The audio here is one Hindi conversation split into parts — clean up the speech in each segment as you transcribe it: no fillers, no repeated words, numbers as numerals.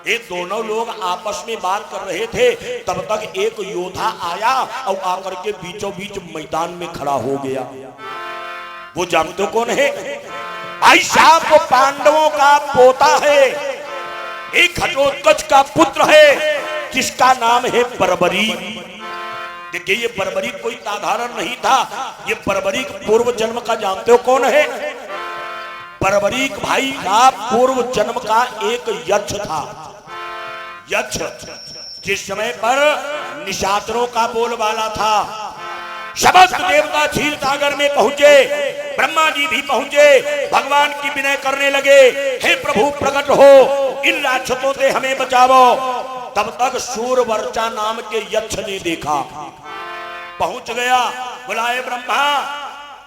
ये दोनों लोग आपस में बात कर रहे थे, तब तक एक योद्धा आया और आकर के बीचों बीच मैदान में खड़ा हो गया। वो जानते हो कौन है? भाई साहब वो पांडवों का पोता है, एक घटोत्कच का पुत्र है, जिसका नाम है बर्बरीक। देखिए ये बर्बरीक कोई साधारण नहीं था, ये बर्बरीक पूर्व जन्म का जानते हो कौन है? बर्बरीक भाई का पूर्व जन्म का एक यक्ष था। यक्ष जिस समय पर निशाचरों का बोलबाला था, समस्त देवता क्षीर सागर में पहुंचे, ब्रह्मा जी भी पहुंचे, भगवान की विनय करने लगे, हे प्रभु प्रकट हो, इन राक्षसों से हमें बचाओ। तब तक शूरवर्चा नाम के यक्ष ने देखा, पहुंच गया, बुलाए ब्रह्मा,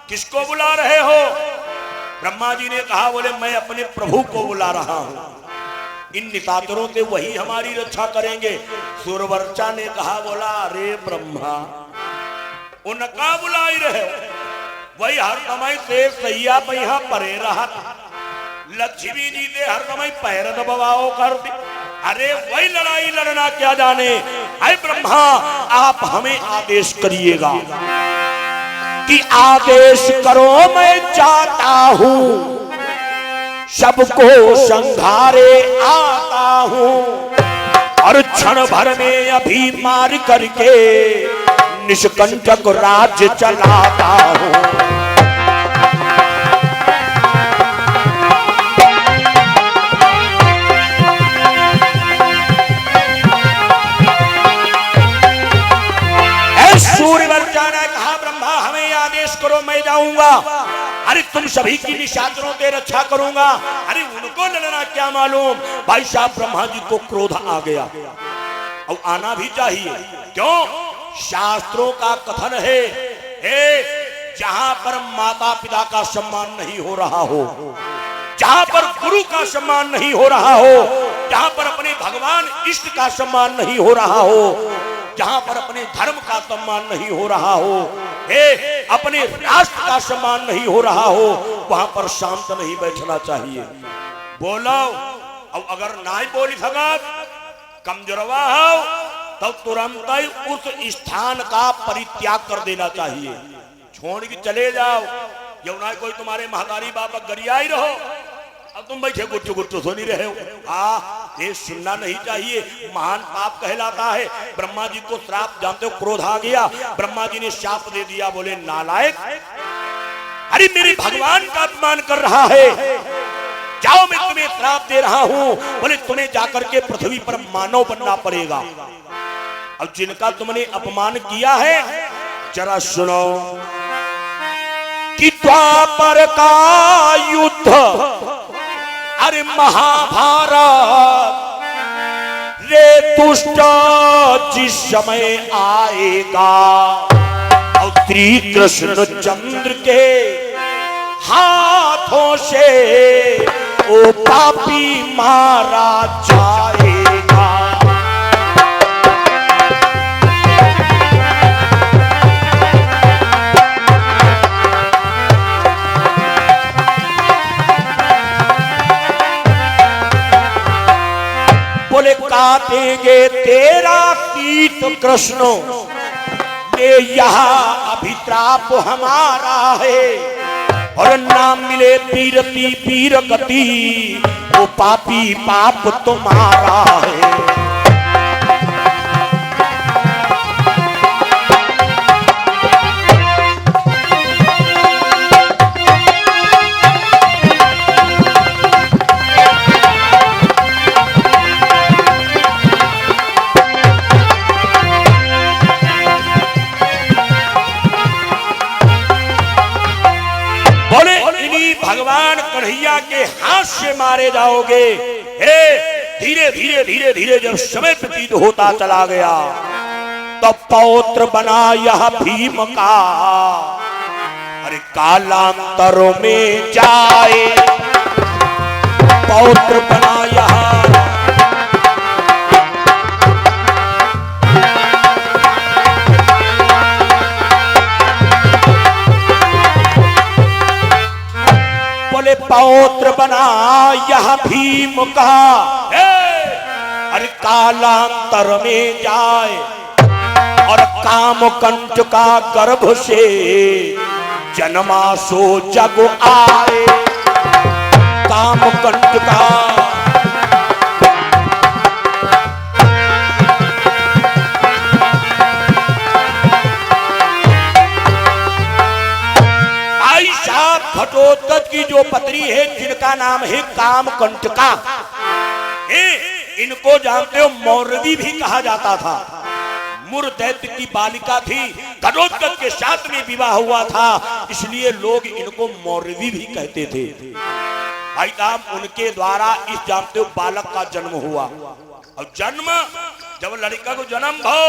किसको बुला रहे हो? ब्रह्मा जी ने कहा, बोले मैं अपने प्रभु को बुला रहा हूं, इन निशाचरों से वही हमारी रक्षा करेंगे। शूरवर्चा ने कहा, बोला अरे ब्रह्मा उनका बुलाई रहे हो, वही हर समय से सैया पहिया परे रहा, लक्ष्मी जी ने हर समय पैर दबाओ कर दी, अरे वही लड़ाई लड़ना क्या जाने। अरे ब्रह्मा आप हमें आदेश करिएगा कि आदेश करो, मैं चाहता हूं सबको संघारे आता हूं, और क्षण भर में अभी मार करके निष्कंटक राज्य चलाता हूं। सूर्यवर्चा ने कहा, ब्रह्मा हमें आदेश करो, मैं जाऊंगा, अरे तुम सभी की निशाचरों से रक्षा करूंगा। अरे उनको लड़ना क्या मालूम। भाई साहब ब्रह्मा जी को क्रोध आ गया, और आना भी चाहिए, क्यों? शास्त्रों का कथन है, जहां पर माता पिता का सम्मान नहीं हो रहा हो, जहां पर गुरु का सम्मान नहीं हो रहा हो, जहां पर अपने भगवान इष्ट का सम्मान नहीं हो रहा हो, जहां पर अपने धर्म का सम्मान नहीं हो रहा हो, अपने राष्ट्र का सम्मान नहीं हो रहा हो, वहां पर शांत नहीं बैठना चाहिए। बोलो, और अगर ना बोली सकत कमजोरवा हो तो तुरंत ही उस स्थान का परित्याग कर देना चाहिए, छोड़ के चले जाओ। यमुना कोई तुम्हारे महतारी बाबा गरिया ही रहो, अब तुम बैठे गुट्टू गुट्टू सो नहीं रहे हो। ये सुनना नहीं चाहिए, महान पाप कहलाता है। ब्रह्मा जी को श्राप, जानते हो क्रोध आ गया, ब्रह्मा जी ने शाप दे दिया, बोले नालायक, अरे मेरे भगवान का अपमान कर रहा है, जाओ मैं तुम्हें श्राप दे रहा हूं। बोले तुम्हें जाकर के पृथ्वी पर मानव बनना पड़ेगा। अब जिनका तुमने अपमान किया है जरा सुनो, कि द्वापर का युद्ध, अरे महाभारत, रे दुष्ट जिस समय आएगा, और श्री कृष्ण चंद्र के हाथों से ओ पापी मारा जाएगा। बोले काटेंगे तेरा कीट कृष्ण, ये यहाँ अभित्राप हमारा है, और नाम मिले पीरती पीर गति, वो पापी पाप तुम्हारा है। भगवान कन्हैया के हाथ से मारे जाओगे। धीरे धीरे धीरे धीरे जब समय व्यतीत होता चला गया, तो पौत्र बना यह भीम का, अरे कालांतरों में जाए, पौत्र बना यह, पौत्र बना यह भीम का, कालांतर में जाए और काम कंठ का गर्भ से जन्मा सो जग आए। काम कंठ का घटोत्कच की जो पत्री है जिनका नाम है कामकंटका, इनको जानते हो मौरवी भी कहा जाता था। मुर दैत्य की बालिका थी, घटोत्कच के साथ में विवाह हुआ था, इसलिए लोग इनको मौरवी भी कहते थे। भाई साहब उनके द्वारा इस जानते हो बालक का जन्म हुआ। और जन्म जब लड़का को जन्म भो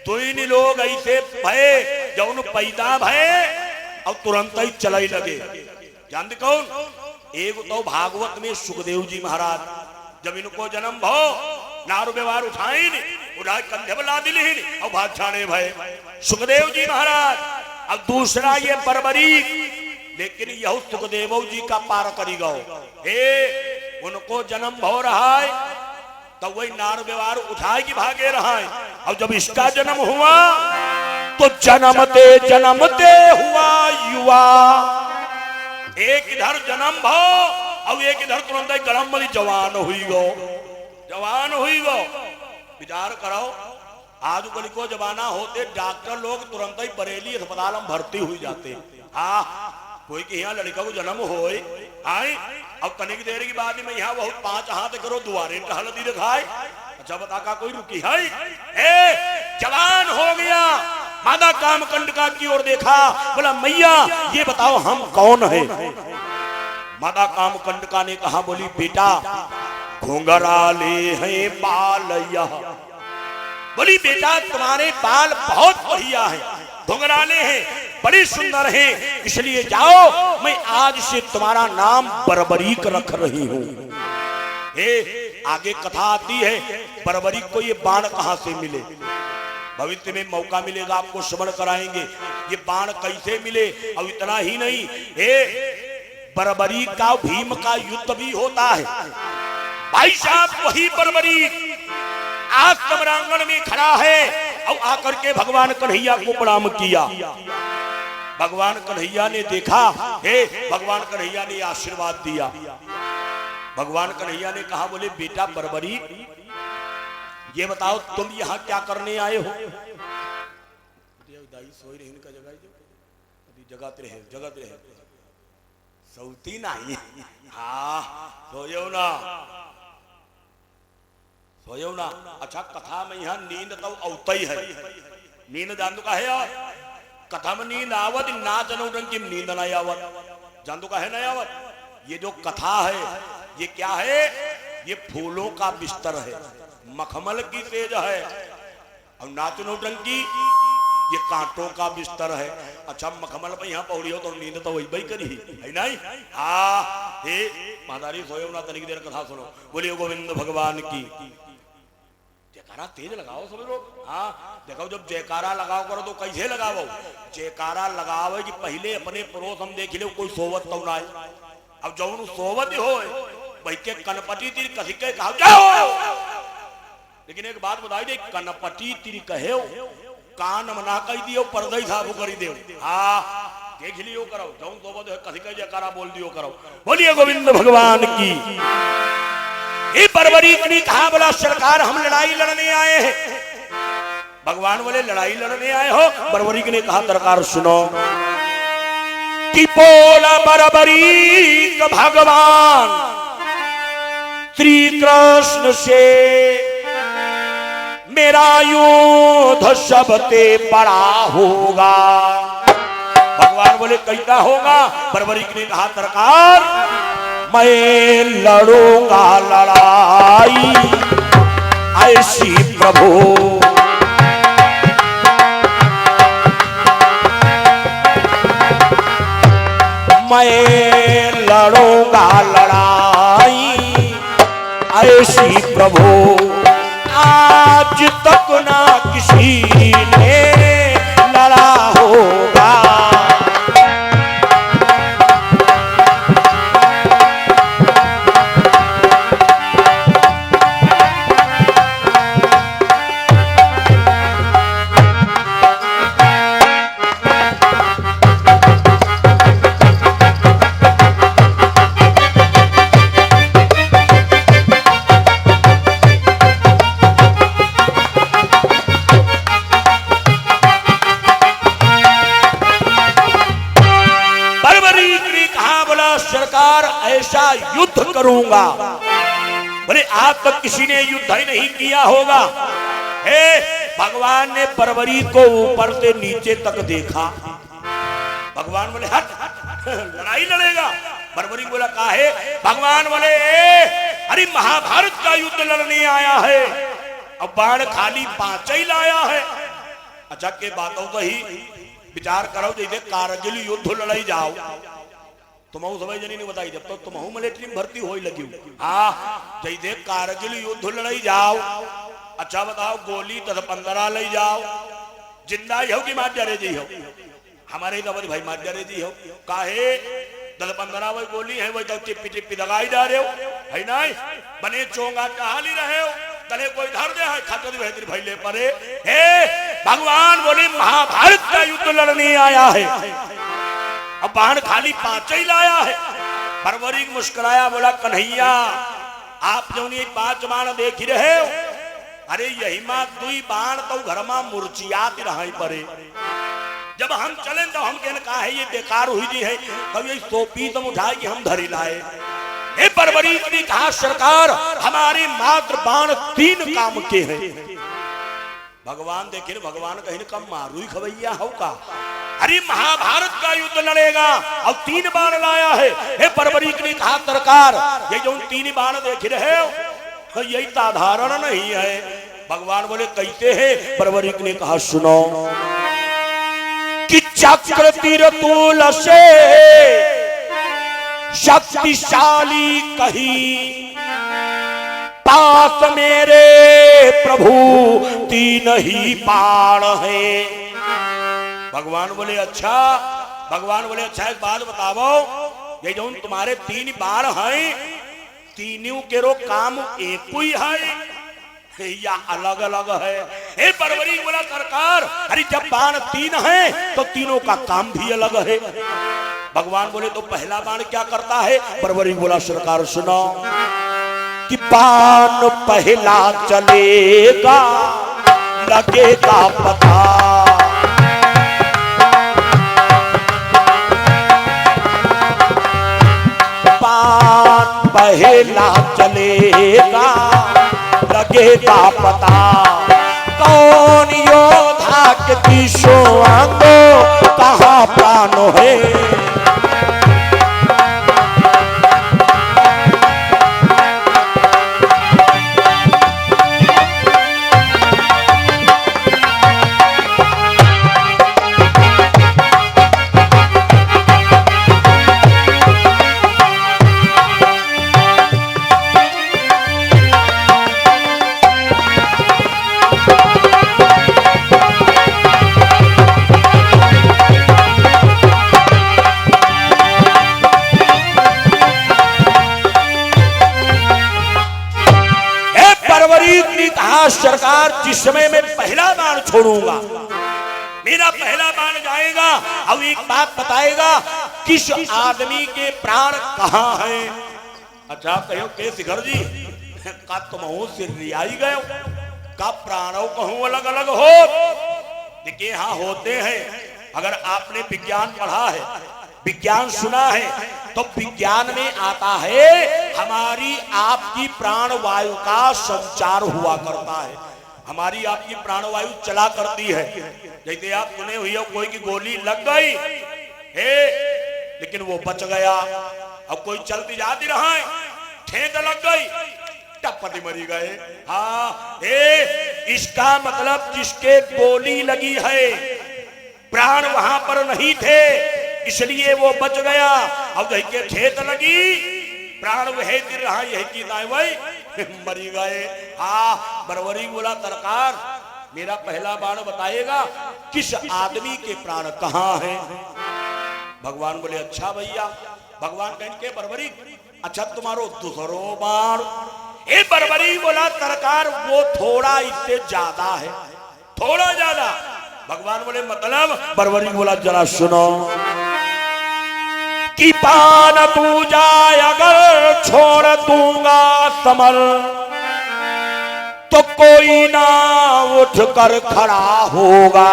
दुई लोग ऐसे भय जब पैदा भय और तुरंत ही चलाई लगे। जानते कौन? एक तो भागवत में सुखदेव जी महाराज जब इनको जन्म भो नारू व्यवहार उठाई उठाए कंधे पर ला दिली और भाग छाने भय सुखदेव जी महाराज। अब दूसरा ये बर्बरी, लेकिन यह सुखदेव जी का पार करी गो उनको जन्म भो रहा है तो वही नार व्यवहार उठाए की भागे रहा है। और जब इसका जन्म हुआ तो जन्मते हुआ युवा, एक इधर जन्म भो और एक इधर तुरंत गरम वाली जवान हुई गो। विचार करो आज कल को जमाना होते डॉक्टर लोग तुरंत ही बरेली अस्पताल में भर्ती हुई जाते। हाँ कोई के यहाँ लड़का को जन्म होए आए अब तनिक देर की बाद में यहाँ बहुत 5 हाथ करो दुआरे टहलती दिखाए। अच्छा बता का कोई रुकी है जवान हो गया। मादा कामकंटका की ओर देखा, बोला मैया ये बताओ हम कौन है। मादा कामकंटका ने कहा, बोली बेटा घुंघराले हैं बाल यह। बोली बेटा तुम्हारे बाल बहुत बढ़िया है, घुंघराले हैं, बड़ी सुंदर हैं, इसलिए जाओ मैं आज से तुम्हारा नाम बर्बरीक रख रही हूं। आगे कथा आती है बर्बरीक को ये बाण कहां से मिले, भविष्य में मौका मिलेगा आपको श्रवण कराएंगे ये बाण कैसे मिले। और इतना ही नहीं बर्बरीक का भीम का युद्ध भी होता है। भाई साहब वही बर्बरीक आज सम्रांगण में खड़ा है और आकर के भगवान कन्हैया को प्रणाम किया। भगवान कन्हैया ने देखा, भगवान कन्हैया ने आशीर्वाद दिया। भगवान कन्हैया ने कहा, बोले बेटा बर्बरीक ये बताओ तुम यहाँ क्या करने आए हो। जगत रहे सौती नहीं। हाँ सोयो ना। अच्छा कथा में यहाँ नींद तो औतई है, नींद जान का है यार। कथा में नींद आवत नाच नौटंकी की नींद नहीं आवत, जान का है नहीं आवत। ये जो कथा है ये क्या है, ये फूलों का बिस्तर है, मखमल की तेज है। और नाच नौटंकी ये कांटों का बिस्तर है। अच्छा मखमल पे यहाँ पौड़ी हो तो नींद तो वही करी है नहीं। हाँ हे मादारी सोयो ना तनिक देर कथा सुनो। बोलिए गोविंद भगवान की जयकारा तेज लगाओ सब लोग। हाँ देखो जब जयकारा लगाओ करो तो कैसे लगाओ, जयकारा लगाओ कि पहले अपने पड़ोस हम देख ले कोई सोवत तो ना। अब जब सोवत हो भाई के कनपटी तीर कसी के कहा जाओ। लेकिन एक बात बताई दे, कनपटी तीर कहे कान मना कही दियो पर्दा साफ करी दे। हाँ देख लियो करो जौन सोवत है कसी के जयकारा बोल दियो करो। बोलिए गोविंद भगवान की। ये बर्बरीक ने कहा, बोला सरकार हम लड़ाई लड़ने आए हैं। भगवान बोले लड़ाई लड़ने आए हो। बर्बरीक ने कहा सरकार सुनो कि बोला बर्बरीक भगवान श्री कृष्ण से मेरा युद्ध सबसे बड़ा होगा। भगवान बोले कैसा होगा। बर्बरीक ने कहा सरकार मैं लड़ूंगा लड़ाई ऐसी प्रभु मैं लड़ूंगा लड़ाई ऐसी प्रभु आज तक ना किसी ने लड़ा होगा। करूंगा। बोले आज तक किसी ने युद्ध ही नहीं किया होगा। हे भगवान ने परवरी को ऊपर से नीचे तक देखा। भगवान बोले हट, लड़ाई लड़ेगा। परवरी बोला काहे? भगवान बोले अरे महाभारत का युद्ध लड़ने आया है, अब बाण खाली 5 ही लाया है। अच्छा के बातों तो ही विचार करो, जैसे कारगिल युद्ध लड़ाई जाओ तुमहू समय जनी ने बताई, जब तक तुमहू मिलिट्री में भर्ती हो लगी। हाँ जैसे कारगिल युद्ध लड़ाई जाओ, अच्छा बताओ गोली 10-15 ले जाओ, जिंदा ही हो कि मार जा जी हो? हमारे तो भाई मार जा जी हो काहे? 10-15 वही गोली है, वही तो टिप्पी टिप्पी दगाई जा रहे हो है नहीं? बने चोंगा कहा ली रहे हो, तले कोई धर दे है खाते बेहतर भाई ले परे। हे भगवान बोले महाभारत का युद्ध लड़ने आया है, अब बाण खाली 5 ही लाया है। परवरी मुस्कुराया, बोला कन्हैया आप जो नहीं 5 बाण देख ही रहे हो, अरे यही मां 2 बाण तो घर में मुरचियात रहा परे। जब हम चले तो हम कहने कहा है ये बेकार हुई जी है, तब ये 100 पीस हम उठाए कि हम धरी लाए। हे परवरी ने कहा सरकार हमारे मात्र बाण 3 काम के हैं। भगवान देखे भगवान कहीं कम मारू ही खवैया हो का? अरे महाभारत का युद्ध लड़ेगा अब 3 बाण लाया है। हे परवरी ने कहा सरकार ये जो 3 बाण देख रहे हो तो यही साधारण नहीं है। भगवान बोले कैसे है? परवरी ने कहा सुनो कि चक्र तीर तूल से शक्तिशाली कही, पास मेरे प्रभु 3 ही बाण है। भगवान बोले अच्छा, भगवान बोले अच्छा एक बात बताओ, ये जो तुम्हारे 3 बाण हैं, तीनों के रो काम एक ही है या अलग अलग है? हे परवरी बोला सरकार अरे जब बाण 3 हैं तो तीनों का काम भी अलग है। भगवान बोले तो पहला बाण क्या करता है? परवरी बोला सरकार सुनो कि बाण पहला चलेगा लगेगा पता, बाण पहला चलेगा लगेगा पता, कौन योद्धा के 30 अंगों कहाँ प्राण है। सरकार जिस समय मैं पहला बाण छोड़ूंगा मेरा पहला बाण जाएगा, अब एक बात बताएगा किस आदमी के प्राण कहाँ हैं। अच्छा कहो के शिखर जी का तुम से रियाई गए का प्राणों कहूं अलग अलग हो? देखिए हाँ होते हैं। अगर आपने विज्ञान पढ़ा है, विज्ञान सुना है, तो विज्ञान में आता है हमारी आपकी प्राण वायु का संचार हुआ करता है। हमारी आपकी प्राण वायु चला करती है। जैसे आप सुने हुई हो कोई की गोली लग गई है लेकिन वो बच गया, अब कोई चलती जाती रहा है ठेंद लग गई टपटी मरी गए। हाँ इसका मतलब जिसके गोली लगी है प्राण वहां पर नहीं थे इसलिए वो बच गया। अब के ठेत लगी प्राण वह गिर रहा यही की वही मरी गए। हाँ बरवरी बोला सरकार मेरा पहला बाण बताएगा किस आदमी के प्राण कहाँ हैं। भगवान बोले अच्छा भैया। भगवान कहें के बरवरी अच्छा तुम्हारो दूसरो बाण? ए बरवरी बोला सरकार वो थोड़ा इससे ज्यादा है, थोड़ा ज्यादा। भगवान बोले मतलब? बरवरी बोला जरा सुनो कि बाण तू जाए अगर छोड़ दूंगा समर तो कोई ना उठ कर खड़ा होगा।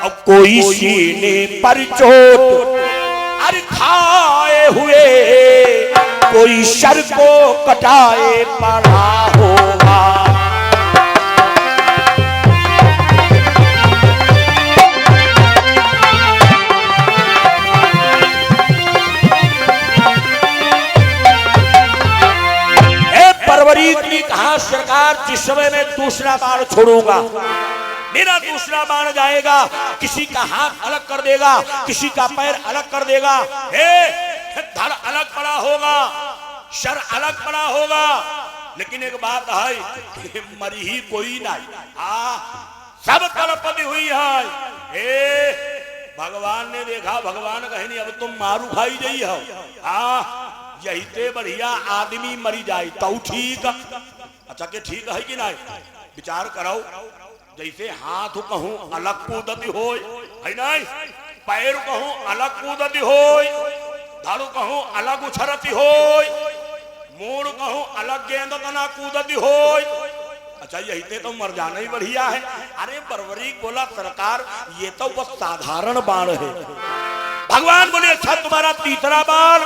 अब कोई सीने पर चोट अरे खाए हुए कोई सर को कटाए पड़ा होगा। परवरीक ने कहा सरकार जिस समय मैं दूसरा बाण छोड़ूंगा, मेरा दूसरा बाण जाएगा, किसी का हाथ अलग कर देगा, किसी का पैर अलग कर देगा, धड़ अलग पड़ा होगा, सर अलग पड़ा होगा। लेकिन एक बात है, मरी ही कोई नहीं, सब तड़पती हुई है। भगवान ने देखा, भगवान कहे नहीं अब तुम मारू खाई गई हो, यही ते बढ़िया आदमी मरी जाए तो ठीक। अच्छा के ठीक है कि नहीं, विचार करो। जैसे हाथ कहूं अलग कूदती हो, है नहीं, पैर कहूं अलग कूदती हो, धाड़ू कहूं अलग उछरती हो, मोड़ कहूं अलग गेंद तना कूदती हो। अच्छा यही ते तो मर जाना ही बढ़िया है। अरे परवरीक बोला सरकार ये तो बस साधारण बाण है। भगवान बोले अच्छा तुम्हारा तीसरा बाण।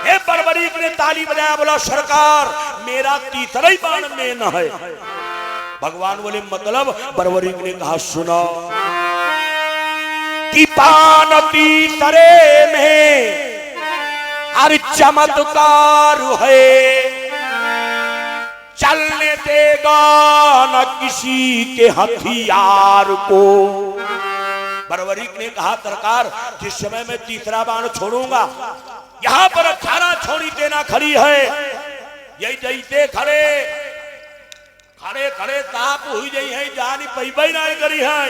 हे परवरीक ने ताली बजाया, बोला सरकार मेरा तीसरा ही बाण में न है। भगवान बोले मतलब? परवरीक ने कहा सुनो कि पान तीसरे में हर चमत्कार है, चलने देगा न किसी के हथियार को। परवरीक ने कहा सरकार जिस समय मैं तीसरा बाण छोड़ूंगा, यहाँ पर 18 छोड़ी देना खड़ी है, यही जैसे खड़े खड़े खड़े ताप हुई गई है, जानी पैबई नहीं करी है।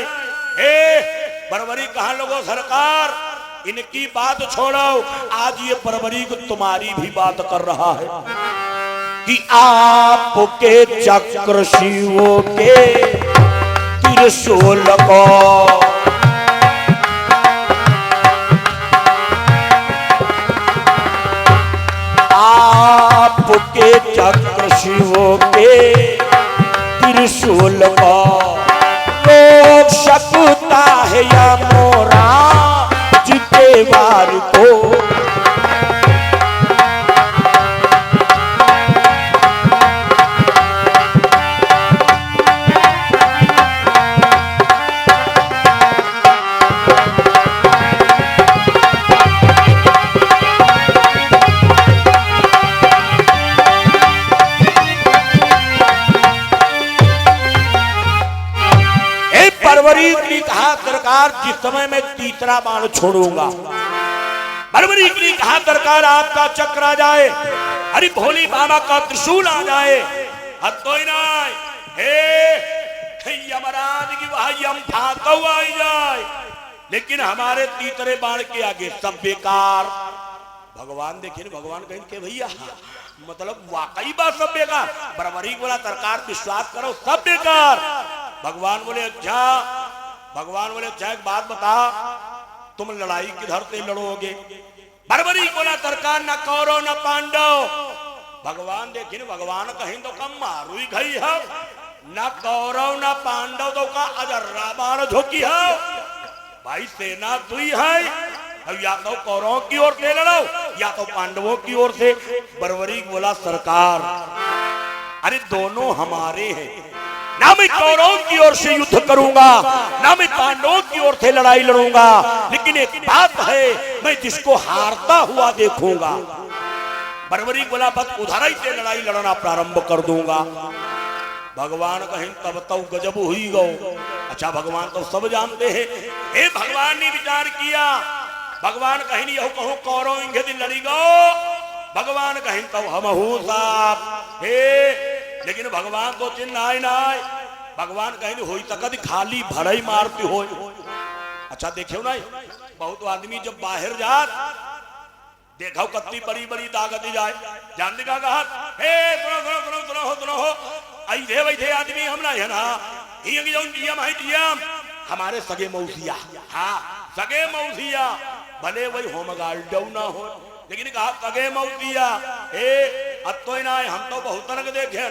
परवरी कहा लोगों सरकार इनकी बात छोड़ो, आज ये परवरीक तुम्हारी भी बात कर रहा है कि आपके चक्र शिवों के त्रिशूल को आपके चक्र शिवों के त्रिशूल को रोक सकता है या मोरा जिते वार को। परवरीक ने कहा सरकार जिस समय मैं तीसरा बाण छोड़ूंगा, परवरीक ने कहा सरकार आपका चक्र आ जाए, अरे भोली बाबा का त्रिशूल आ जाए, तो ही नहीं हे यमराज की वह यम फाता हुआ आई जाए, लेकिन हमारे तीसरे बाण के आगे सब बेकार। भगवान देखिए, भगवान कहें के भैया मतलब वाकई बात सब बेकार। परवरीक बोला सरकार विश्वास करो सब बेकार। भगवान बोले अच्छा, भगवान बोले अच्छा एक बात बता, तुम लड़ाई किधर से लड़ोगे? परवरीक बोला सरकार न कौरव न पांडव। भगवान देखिए, भगवान कहीं तो कम मारू ही गई है, न कौरव न पांडव तो का अजर्रा बाण झोंकी है। भाई सेना दुई है, अब या तो कौरवों की ओर से लड़ो या तो पांडवों की ओर से। परवरीक बोला सरकार अरे दोनों हमारे हैं, ना मैं कौरवों की ओर से युद्ध करूंगा ना मैं पांडवों की ओर से लड़ाई लड़ूंगा, लेकिन एक बात है मैं जिसको हारता हुआ देखूंगा। परवरीक बोला बस उधर ही से लड़ाई लड़ना प्रारंभ कर दूंगा। भगवान कहीं तब तो गजब हुई गो। अच्छा भगवान तो सब जानते हैं। हे भगवान ने विचार किया, भगवान कहीं नहीं कहो कौरव इंगे दिन लड़ी गो, भगवान कहीं तो हम साहब हे, लेकिन भगवान तो चिन्ह नाय। भगवान कहीं हुई तक खाली भड़ई मारती हो। अच्छा देखो ना, बहुत आदमी जब बाहर जात देखो कत्ती बड़ी बड़ी दागती जाए, जानते का कहा हे सुनो सुनो सुनो सुनो हो सुनो हो ऐसे वैसे आदमी हम ना है ना, हमारे सगे मौसिया, हाँ सगे मौसिया भले वही होम गार्ड ना हो, लेकिन कहा सगे मौसिया अब तो ना हम तो बहुत तरह देखे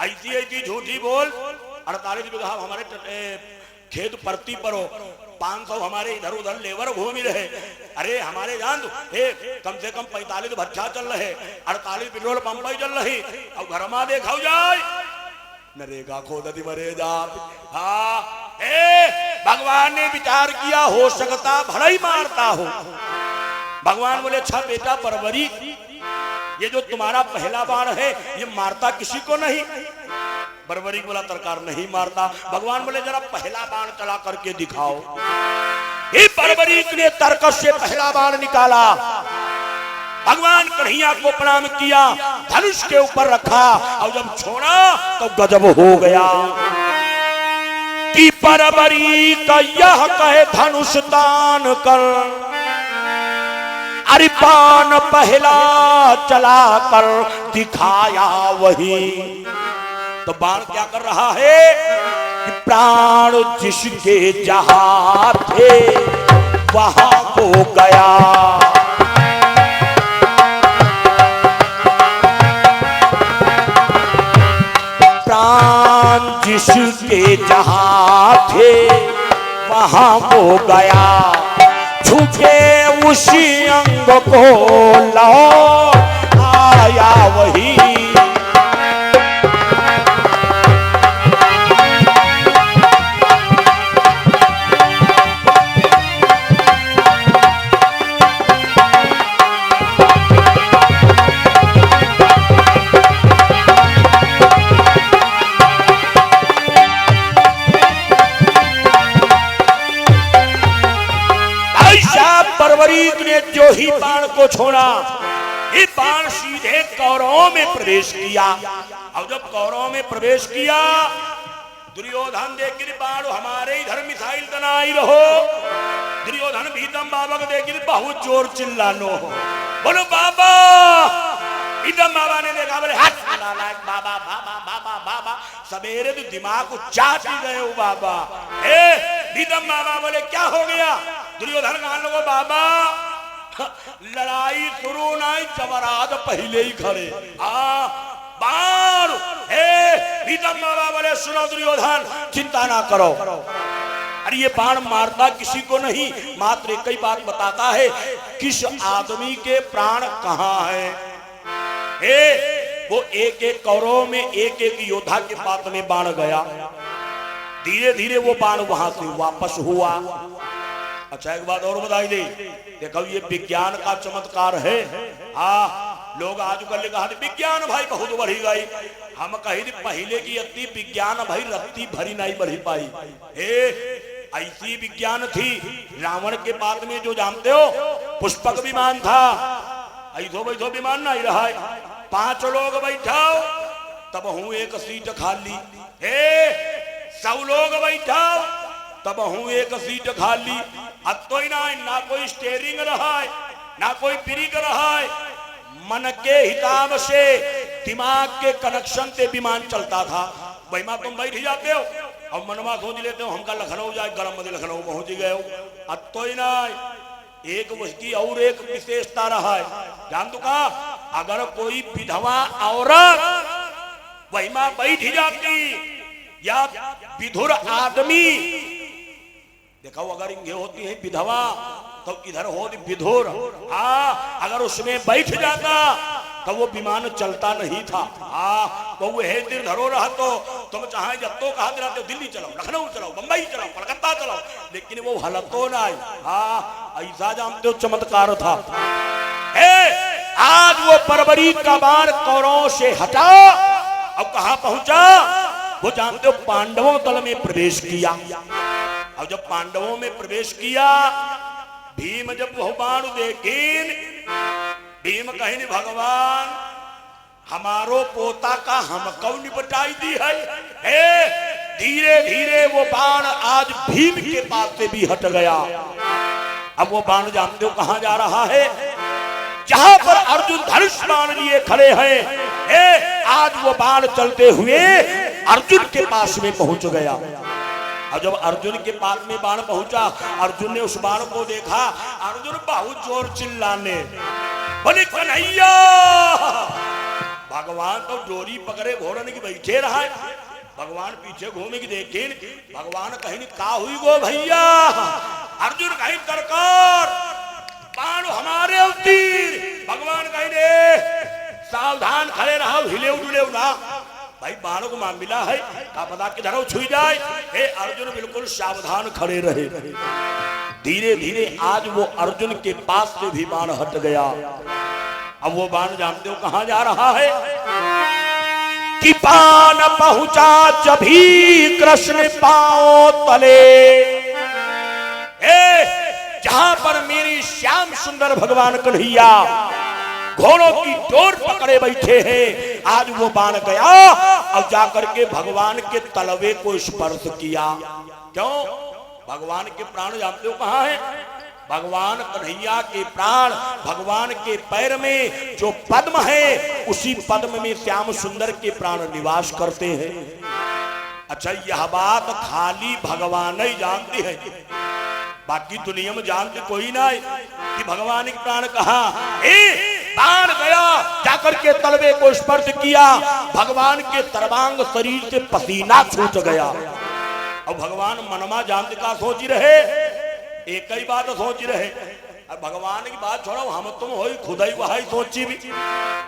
ऐसी ऐसी झूठी बोल 48 बीघा हमारे खेत परती पर हो, 500 हमारे इधर उधर लेबर घूम ही रहे। अरे हमारे जान कम से कम 45 भच्छा चल रहे, 48 पेट्रोल पंप ही चल रही, अब घर में देखा जाए नरेगा खोदती मरे जात। हाँ भगवान ने विचार किया हो सकता भला ही मारता हो। भगवान बोले अच्छा बेटा परवरी, ये जो तुम्हारा पहला बाण है ये मारता किसी को नहीं। परवरी बोला सरकार नहीं मारता। भगवान बोले जरा पहला बाण चला करके दिखाओ। ये परवरी ने तर्कस से पहला बाण निकाला। भगवान कन्हैया को प्रणाम किया, धनुष के ऊपर रखा और जब छोड़ा तो गजब हो गया कि परवरी का यह कहे धनुष दान कर, अरे बाण पहला चला कर दिखाया वही। तो बाण क्या कर रहा है कि प्राण जिसके जहां थे वहां को गया। प्राण जिसके जहां थे वहां को गया, छुपे उसी अंग को लौट आया वही। ने जो ही बाण को छोड़ा, ये बाण सीधे कौरवों में प्रवेश किया। और जब कौरवों में प्रवेश किया, दुर्योधन देखिए बाण हमारे इधर मिसाइल तनाई रहो। दुर्योधन भीतम बाबा को देखिए बहुत जोर चिल्लानो, बोलो बाबा। भीतम बाबा ने देखा, बोले हाथ बाबा बाबा बाबा बाबा, सवेरे तो दिमाग को चाट ही गए हो बाबा। भीतम बाबा बोले क्या हो गया? दुर्योधन कहां लोगो बाबा, लड़ाई शुरू नहीं, जबराज पहले ही खड़े। बाण भीतम बाबा बोले सुनो दुर्योधन चिंता ना करो, अरे ये बाण मारता किसी को नहीं, मात्र एक ही बात बताता है किस आदमी के प्राण कहां है। वो एक एक कौरव में एक एक योद्धा के पात में बाण गया। धीरे धीरे वो बाण वहां से वापस हुआ। अच्छा एक बात और बताई दे, देखो ये विज्ञान का चमत्कार है। लोग आजकल कहा विज्ञान भाई बहुत बढ़ी गई, हम कही थी पहले की अति विज्ञान भाई रत्ती भरी नहीं बढ़ी पाई। ऐसी विज्ञान थी, रावण के बाद में जो जानते हो पुष्पक विमान था, ऐसो वैसो विमान नहीं रहा। 5 लोग बैठाओ तब हूं एक सीट खाली, 100 लोग बैठाओ तब हूं एक सीट खाली। अब तो ही ना कोई स्टेयरिंग रहा है, ना कोई ब्रेक रहा है, मन के हिसाब से दिमाग के कनेक्शन से विमान चलता था। भाई मां तुम बैठ जाते हो और मनवा सोच लेते हो हमका लखनऊ जाए, गरम मध्य लखनऊ पहुंच गए हो। अब तो ही ना एक उसकी और एक विशेषता रहा है, जान तो कहा अगर कोई विधवा औरत वही मां बैठ जाती या विधुर आदमी, देखो अगर इंगे होती है विधवा तो इधर होती विधुर, अगर उसमें बैठ जाता तो वो विमान चलता नहीं था। तो वो है दिन धरो रहा तो तुम चाहे जब तो कहा रहते हो दिल्ली चलाओ, लखनऊ चलाओ, बंबई चलाओ, कलकत्ता चलाओ, लेकिन वो हलतो ना आई। ऐसा जानते हो चमत्कार था। आज वो परवरी का बाण कौरवों से हटा अब कहां पहुंचा? वो जानते हो पांडवों दल में प्रवेश किया। और जब पांडवों में प्रवेश किया, भीम जब वह बाण देखीन, भीम कहीं भगवान हमारो पोता का हमको निपटाई दी है। धीरे धीरे वो बाण आज भीम के पास से भी हट गया। अब वो बाण जानते हो कहां जा रहा है? जहां पर अर्जुन धनुष बाण लिए खड़े हैं, आज वो बाण चलते हुए अर्जुन के पास में पहुंच गया। और जब अर्जुन के पास में बाण पहुंचा, अर्जुन ने उस बाण को देखा, अर्जुन बहुत जोर चिल्लाने, बोले कन्हैया। भगवान तो डोरी पकड़े घोड़न की बैठे रहा है, भगवान पीछे घूमे की देखें भगवान कहीं का हुई गो भैया अर्जुन कहीं तरकार बाण हमारे तीर भगवान कहीं ने सावधान खड़े रहो हिले उड़े ना भाई बाणों को मार मिला है का पता किधर छुई जाए। हे अर्जुन बिल्कुल सावधान खड़े रहे। धीरे धीरे आज वो अर्जुन के पास से भी बाण हट गया। अब वो बाण जानते हो कहां जा रहा है कि बाण पहुंचा जब भी कृष्ण पांव तले जहां पर मेरी श्याम सुंदर भगवान कन्हैया घोड़ों की डोर पकड़े बैठे हैं। आज वो बाण गया और जाकर के भगवान के तलवे को स्पर्श किया। क्यों? भगवान के प्राण जानते हो कहां है? भगवान कन्हैया के प्राण भगवान के पैर में जो पद्म है उसी पद्म में श्याम सुंदर के प्राण निवास करते हैं। अच्छा यह बात खाली भगवान ही जानते हैं, बाकी दुनिया में जानते कोई ना कि भगवान के प्राण कहां। प्राण गया जाकर के तलवे को स्पर्श किया, भगवान के सर्वांग शरीर से पसीना छूट गया। और भगवान मनमा जानते का सोच रहे, एक ही बात सोच रहे। अब भगवान की बात छोड़ो हम तुम हो खुद ही वही सोची भी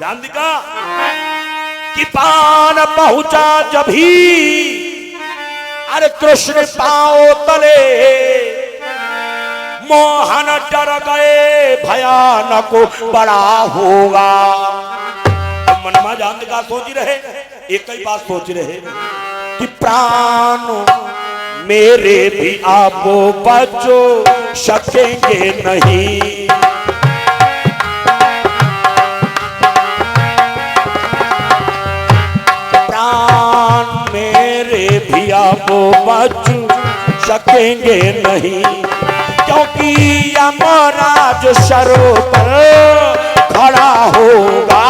जानती का कि प्राण पहुंचा जब ही अरे कृष्ण पांव तले मोहन डर गए भयानक बड़ा होगा। मनमा जानते का सोच रहे, एक ही बात सोच रहे कि प्राण मेरे भी आपो बचो सकेंगे नहीं। प्राण मेरे भी आपो बच सकेंगे नहीं, क्योंकि यमराज सरोवर खड़ा होगा।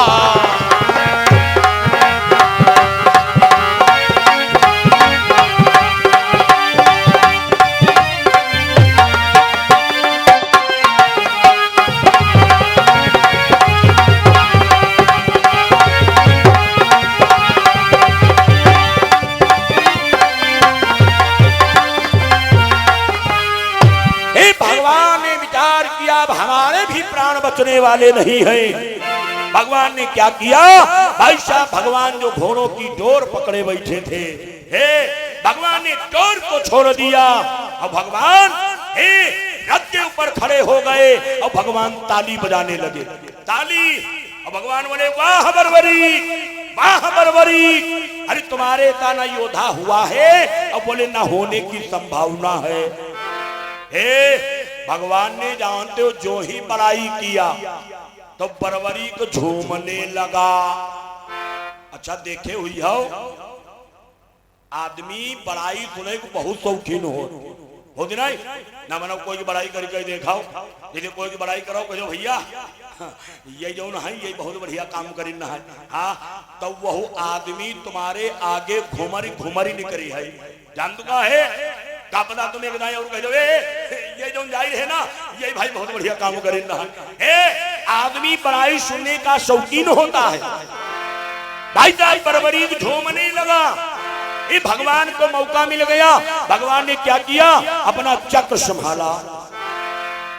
बचने वाले नहीं हैं। भगवान ने क्या किया? भाई साहब भगवान जो घोड़ों की डोर पकड़े बैठे थे, भगवान ने डोर को छोड़ दिया और भगवान रथ के ऊपर खड़े हो गए और भगवान ताली बजाने लगे। ताली और भगवान बोले वाह बरबरी वाह बरबरी, अरे तुम्हारे का ना योद्धा हुआ है और बोले ना होने की संभावना है। भगवान ने जानते हो जो ही बड़ाई किया तो बरबरी को झूमने लगा। अच्छा देखे हुई हो आदमी बड़ाई सुने को बहुत शौकीन हो नहीं ना मनो कोई की बड़ाई करके दिखाओ, यदि कोई की बड़ाई करो कहो भैया ये जो है ये बहुत बढ़िया काम करी ना है। हाँ तो वह आदमी तुम्हारे आगे घुमरी घुमरी निकली है। जान का है का पता तुम एक और कह दो ये जो जाहिर है ना ये भाई बहुत बढ़िया काम करे ना है। आदमी बड़ाई सुनने का शौकीन होता है। भाई साहब बरबरी झूमने लगा, ये भगवान को मौका मिल गया। भगवान ने क्या किया? अपना चक्र संभाला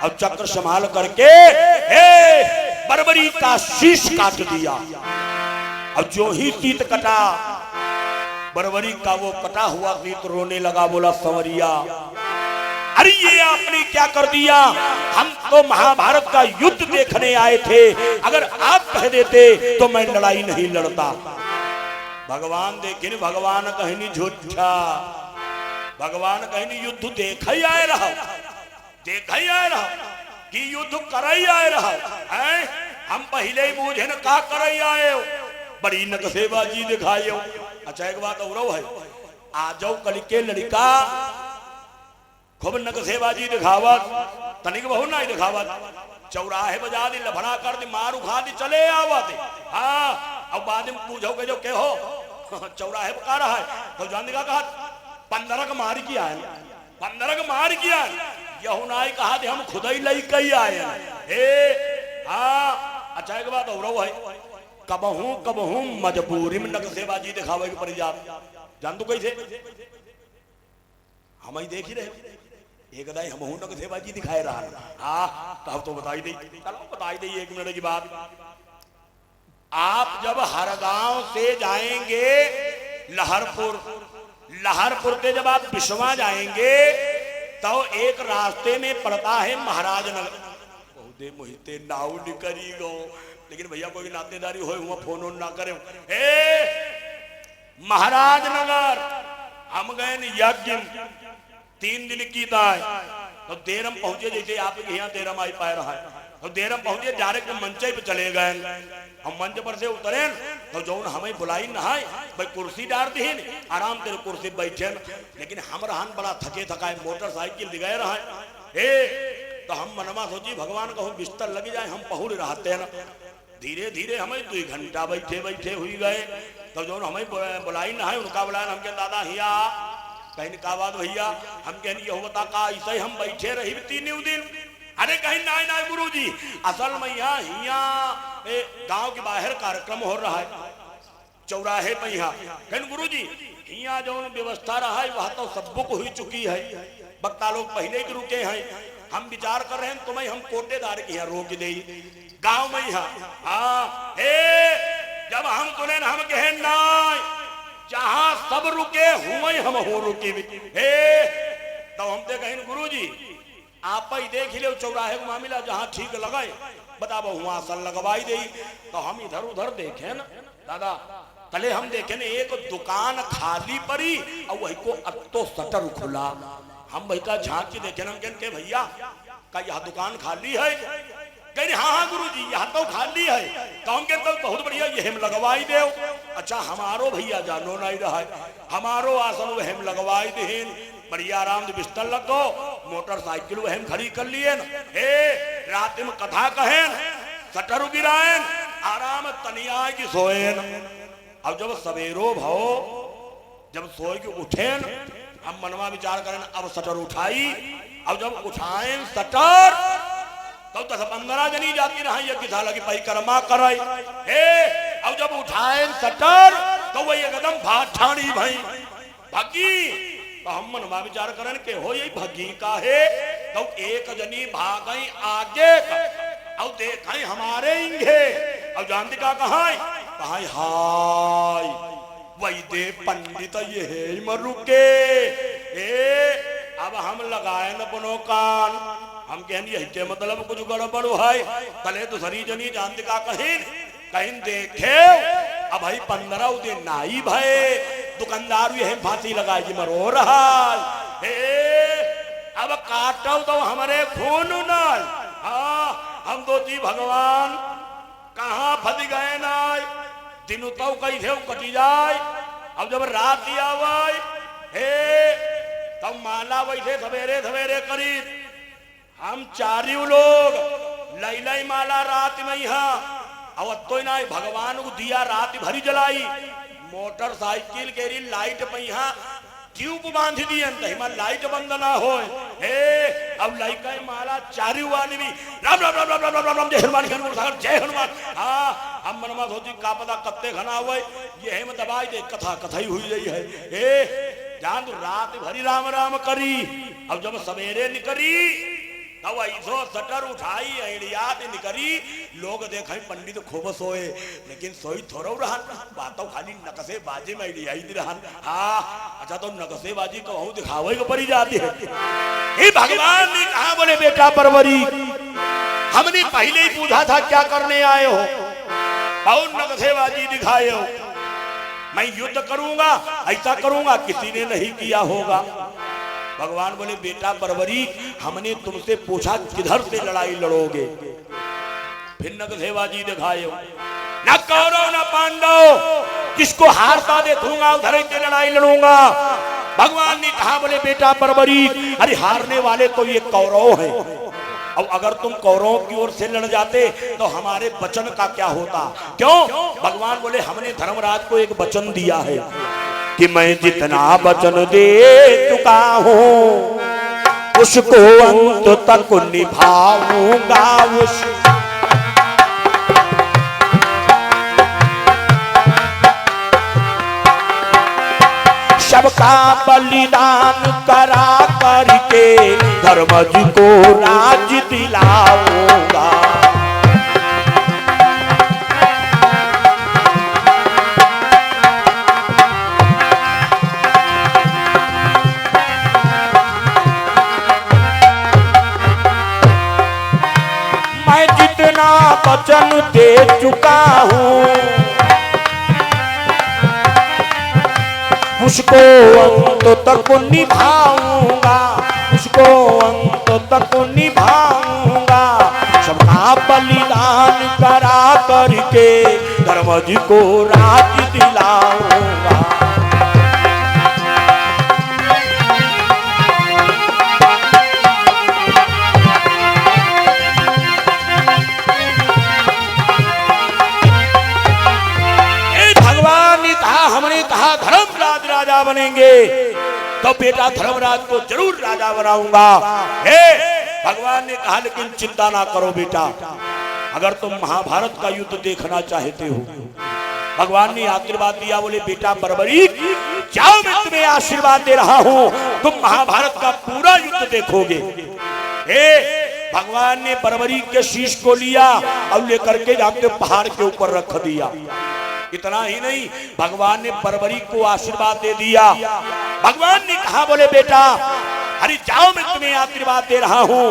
और चक्र संभाल करके बरबरी का शीश काट दिया। और जो ही तीत कटा बरबरी का वो कटा हुआ तीत रोने लगा, बोला संवरिया अरे ये आपने क्या कर दिया? हम तो महाभारत का युद्ध देखने आए थे, अगर आप कह देते तो मैं लड़ाई नहीं लड़ता। भगवान देखे भगवान कहीं नहीं झूठा, भगवान कहीं नहीं युद्ध देख ही आए रहा, देख ही आए रहा कि युद्ध कर ही आए रहा। हम पहले ही बूझे न का कर ही आए हो, बड़ी नकसेबाजी दिखाई हो। अच्छा एक बात और है, आ जाओ कल के लड़का खूब नकसेबाजी दिखावत, तनिक बहु ना दिखावत, चौराहे बजा दी लफड़ा कर दी मार उखा दी चले आवत। हाँ अब बाद में पूछो के जो के हो चौराहे पका रहा है तो जान देगा कहा 15 का मार किया है, 15 का मार किया है। यहू ना ही कहा हम खुद ही लई कही आए हैं। हाँ अच्छा एक बात और है, कबहू कबहू मजबूरी में नकसेबाजी दिखावे के पड़ जात। जान तू कैसे हम ही देख ही रहे एक दाई हम नगसेबाजी दिखाए रहा। हाँ तब तो बताई दी, चलो बताई दी 1 मिनट की बात। आप जब हरगांव से जाएंगे लहरपुर, लहरपुर से जब आप बिशवा जाएंगे तो एक रास्ते में पड़ता है महाराजनगर। बहुते मोहिते नाव निकरी गो, लेकिन भैया कोई नातेदारी हो फोन ना करे। महाराजनगर हम गए यज्ञ 3 दिन की दाय तो देरम पहुंचे, जैसे आप यहाँ देरम आई पाए रहा है तो देरम पहुंचे डायरेक्ट मंच पे चले गए। हम मंच पर से उतरे तो जो हमें बुलाई नहाए भाई कुर्सी डाल दी आराम तेरे कुर्सी बैठे, लेकिन हम रहन बड़ा थके थकाए मोटरसाइकिल दिखाए रहा तो हम मनमा सोची भगवान कहूँ बिस्तर लग जाए हम पहुड़ रहते हैं। धीरे धीरे हमें 2 घंटा बैठे बैठे हुई गए तो जो हमें बुलाई नहाए उनका बुलाए हम कह दादा हिया कहीं का बात भैया हम कह ये होता का ऐसे हम बैठे रही 3 दिन। अरे कहीं ना ना गुरुजी असल में यहाँ गांव के बाहर कार्यक्रम हो रहा है चौराहे पे यहाँ कहीं गुरुजी यहाँ जो व्यवस्था रहा है वह तो सब बुक हुई चुकी है, वक्ता लोग पहले ही रुके हैं। हम विचार कर रहे हैं तुम्हें हम कोटेदार के यहाँ रोक दे गांव में यहाँ। हाँ जब हम सुने हम कहे ना जहां सब रुके हुए हम हो रुके तो हम तो कहें गुरुजी आप ही देख लो चौराहे का मामला जहां ठीक लगाए बताओ वहां असल लगवाई दे। तो हम इधर उधर देखे ना दादा तले हम देखे न एक दुकान खाली पड़ी और वही को अत्तो शटर खुला। हम वही का झांक के देखे हम के भैया का यह दुकान खाली है? कह हाँ हाँ गुरु जी यहाँ तो खाली है। तो हम कहते बहुत बढ़िया ये हम लगवाई दे। अच्छा हमारो भैया जानो नहीं रहा है हमारो आसन हम लगवाई दे बढ़िया आराम से बिस्तर लगो मोटरसाइकिल हम खड़ी कर लिए रात में कथा कहें शटर गिराएन आराम तनिया की सोएन। अब जब सवेरो भो जब सोए के उठेन हम मनवा विचार करें अब शटर उठाई। अब जब उठाएं शटर तो 10-15 जनी जाती रहा ये किसा लगी परिक्रमा कराई अब जब उठाएं शटर तो वही एकदम भाठानी भाई भागी। तो हम मनवा विचार करें के हो यही भगी का है तो एक जनी भागई आगे अब देखाई हमारे इंगे। अब जानती का कहा हाय वही दे पंडित ये है मरुके अब हम लगाए न बनो कान। हम कहन यही के मतलब कुछ गड़बड़ है तले दूसरी जनी जानती का कहीं कहीं देखे अब भाई 15 दिन नाई भाई दुकानदार भी फांसी लगाई जी मरो रहा अब काटो तो हमारे खून नाल। हाँ हम तो जी भगवान कहाँ फंस गए ना दिन तो कैसे कटी जाए। अब जब रात आवाई तब माला वैसे सवेरे सवेरे करीब हम 4 लोग लई लई माला रात में यहाँ अब तो ना भगवान को दिया रात भरी जलाई मोटरसाइकिल के लाइट पे यहाँ ट्यूब बांध दिए लाइट बंद ना हो अब लड़का माला 4 वाली भी राम राम राम राम राम राम राम जय हनुमान जय हनुमान। हाँ हम मनमा सोची का पता कत्ते घना हुए ये हम दबाई दे कथा कथाई हुई रही है जान रात भरी राम राम करी। अब जब सवेरे निकली तब ऐसो शटर उठाई ऐडियात निकली लोग देखे पंडित खूब सोए लेकिन सोई थोड़ा रहन बातों खाली नकसे बाजी में ऐडिया ही रहन। हाँ अच्छा तो नकसे बाजी को दिखावे को पड़ी जाती है। हे भगवान ने कहा बोले बेटा परवरी हमने पहले ही पूछा था क्या करने आए हो और नकसे बाजी दिखाए हो। मैं युद्ध करूंगा ऐसा करूंगा किसी ने नहीं किया होगा। भगवान बोले बेटा परवरी हमने तुमसे पूछा किधर से लड़ाई लड़ोगे फिर नगसेबाजी दिखाए ना कौरव ना पांडव किसको हारता देखूंगा उधर से लड़ाई लड़ूंगा। भगवान ने कहा बोले बेटा परवरी अरे हारने वाले तो ये कौरव हैं अब अगर तुम कौरवों की ओर से लड़ जाते तो हमारे वचन का क्या होता। क्यों भगवान बोले हमने धर्मराज को एक वचन दिया है कि मैं जितना वचन दे चुका हूँ उसको अंत तक निभाऊंगा। सबका बलिदान करा करके धर्मज को राज दिलाऊंगा। मैं जितना वचन दे चुका हूँ उसको अंत तक निभाऊंगा, उसको अंत तक निभाऊंगा। सबका बलिदान करा करके धर्मज को राज दिलाऊंगा। भगवान ने कहा, हमने कहा धर्मराज राजा बनेंगे तो बेटा धर्मराज को जरूर राजा बनाऊंगा। भगवान ने कहा लेकिन चिंता ना करो बेटा, अगर तुम महाभारत का युद्ध देखना चाहते हो, भगवान ने आशीर्वाद दिया, बोले बेटा बर्बरीक जाओ, मैं तुम्हें आशीर्वाद दे रहा हूं, तुम महाभारत का पूरा युद्ध देखोगे। भगवान ने बर्बरीक के शीश को लिया और लेकर के जाके पहाड़ के ऊपर रख दिया। इतना ही नहीं, भगवान ने बर्बरीक को आशीर्वाद दे दिया। भगवान ने कहा, बोले बेटा अरे जाओ, मैं तुम्हें आशीर्वाद दे रहा हूं,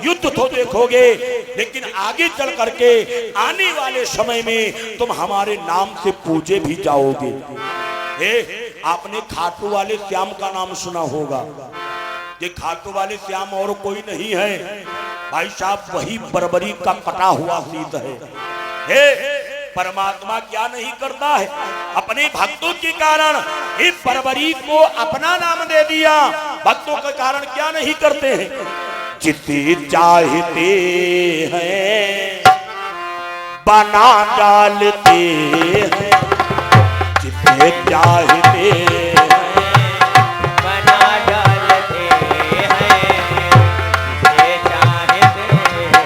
युद्ध तो देखोगे लेकिन आगे चल करके आने वाले समय में तुम हमारे नाम से पूजे भी जाओगे। आपने खाटू वाले श्याम का नाम सुना होगा। ये खाटू वाले श्याम और कोई नहीं है भाई साहब, वही बर्बरीक का कटा हुआ सीत है। परमात्मा क्या नहीं करता है, अपने भक्तों के कारण इस बर्बरीक को अपना नाम दे दिया। भक्तों के कारण क्या नहीं करते हैं, जिसे चाहते हैं बना डालते हैं, जिसे चाहते हैं बना डालते हैं, जिसे चाहते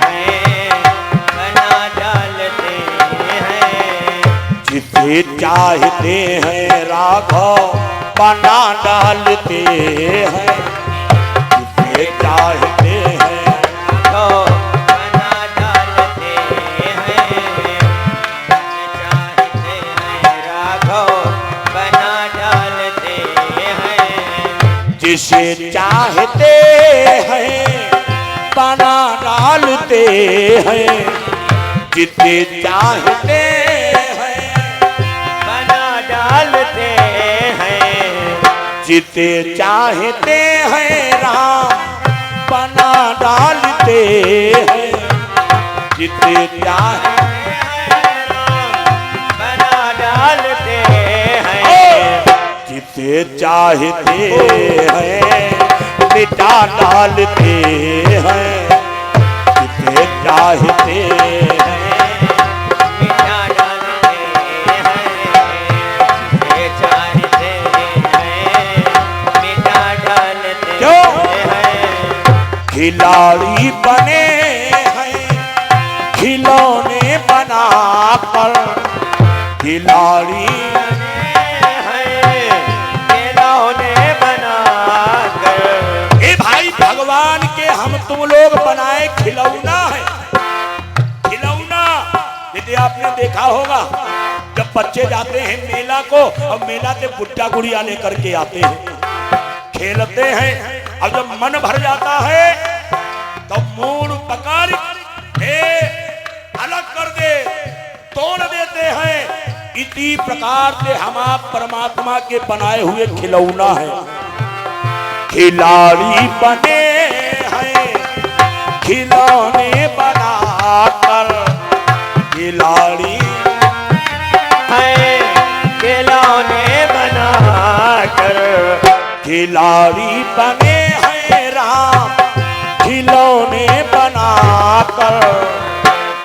हैं बना डालते हैं, जिसे चाहते हैं राघव बना डालते हैं, जिसे चाहते हैं राघव बना डालते हैं, चाहते हैं राघव बना डालते हैं, जिसे चाहते हैं बना डालते हैं, जिसे चाहते डालते हैं, जिसे चाहते हैं राम बना डालते हैं, जिसे चाहते हैं राम बना डालते हैं, जिसे चाहते हैं मिटा डालते हैं, जिसे चाहते हैं खिलाड़ी बने हैं खिलौने बनाकर, खिलाड़ी हैं खिलौने बनाकर। ए भाई भगवान के हम तुम लोग बनाए खिलौना है, खिलौना। यदि आपने देखा होगा जब बच्चे जाते हैं मेला को और मेला से गुड्डा गुड़िया लेकर के आते हैं, खेलते हैं, और जब मन भर जाता है तो मूड पकड़ अलग कर दे, तोड़ देते हैं। इसी प्रकार से हम आप परमात्मा के बनाए हुए खिलौना है। खिलाड़ी बने हैं खिलौने बनाकर, खिलाड़ी हैं खिलौने बनाकर, खिलाड़ी बने हैं राम खिलौने बनाकर,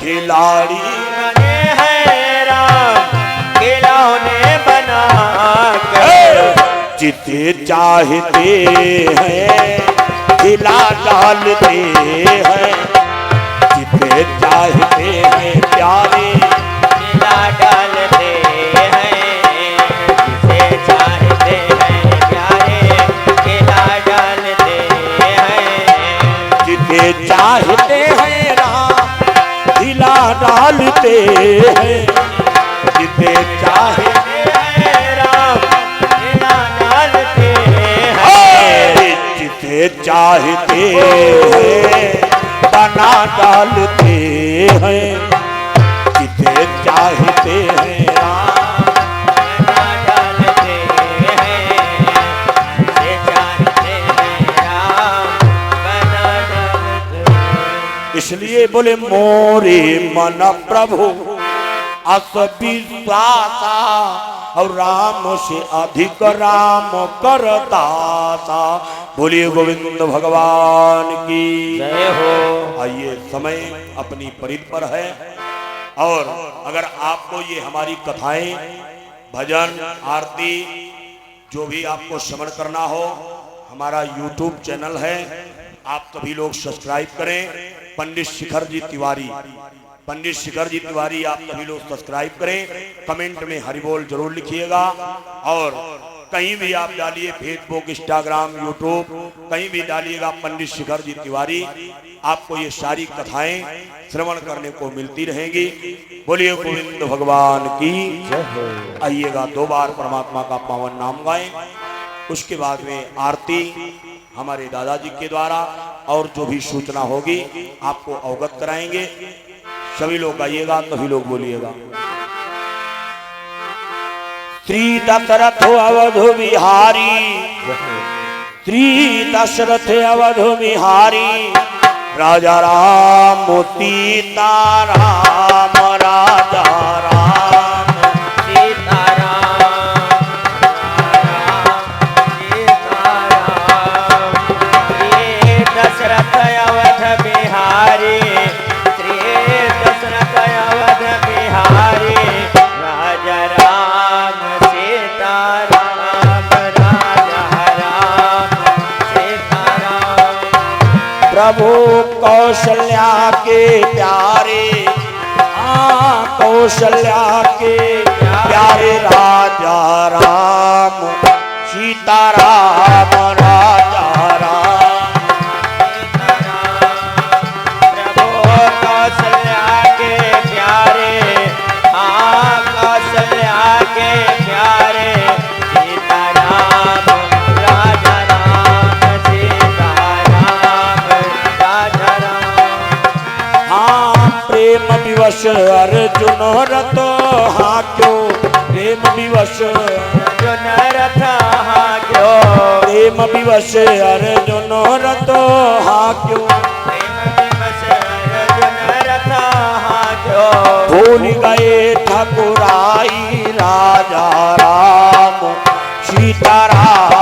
खिलाड़ी बने हैं राम खिलौने बनाकर। जिसे चाहते हैं खिला डालते हैं, जिसे चाहते हैं प्यारे खिला डालते हैं, जिसे चाहते हैं प्यारे डालते हैं, जिसे चाहे राम लीला डालते हैं, जिसे चाहते हैं बना डालते हैं, जिसे चाहते हैं राम बना डालते हैं, जिसे चाहते हैं राम बना डालते हैं। इसलिए बोले मोरे मन प्रभु अस विश्वासा, और राम से अधिक राम करदासा। बोलिए गोविंद भगवान की जय हो। आइए, समय अपनी परिध पर है, और अगर आपको ये हमारी कथाएं, भजन, आरती जो भी आपको श्रवण करना हो, हमारा YouTube चैनल है, आप सभी लोग सब्सक्राइब करें। पंडित शिखर जी तिवारी, पंडित शिखर जी तिवारी आप सभी लोग सब्सक्राइब करें। कमेंट में हरिबोल जरूर लिखिएगा, और कहीं भी आप डालिए, फेसबुक, इंस्टाग्राम, यूट्यूब, कहीं भी डालिएगा पंडित शिखर जी तिवारी, आपको ये सारी कथाएं श्रवण करने को मिलती रहेंगी। बोलिए गोविंद भगवान की जय हो। आइएगा, 2 बार परमात्मा का पावन नाम गाएं, उसके बाद में आरती हमारे दादाजी के द्वारा और जो भी सूचना होगी आपको अवगत कराएंगे। सभी लोग गाइएगा, सभी लोग बोलिएगा। श्री दशरथ अवधु बिहारी, श्री दशरथ अवधु बिहारी, राजा राम सीता राम, राजा राम सीता राम, सीता राम। श्री दशरथ अवध बिहारी, श्री दशरथ अवध बिहारी, राजा राम सीता राम, राजा राम सीता राम। प्रभु कौशल्या के प्यारे, कौशल्या के प्यारे, राजा राम सीता राम, राजा राम प्रभु कौशल्या के प्यारे, हाँ कौशल्या के प्यारे, सीता राम, राजा राम सीता राम, राजा राम। हाँ प्रेम विवश अर्जुन रत, हाँ क्यों प्रेम विवश, अर्जुन रथ हाँ क्यों, प्रेम विवश अर्जुन रत, हाँ क्यों प्रेम विवश अर्जुन रथ हाँ क्यों, भूल गए ठकुराई, राजा राम सीता राम,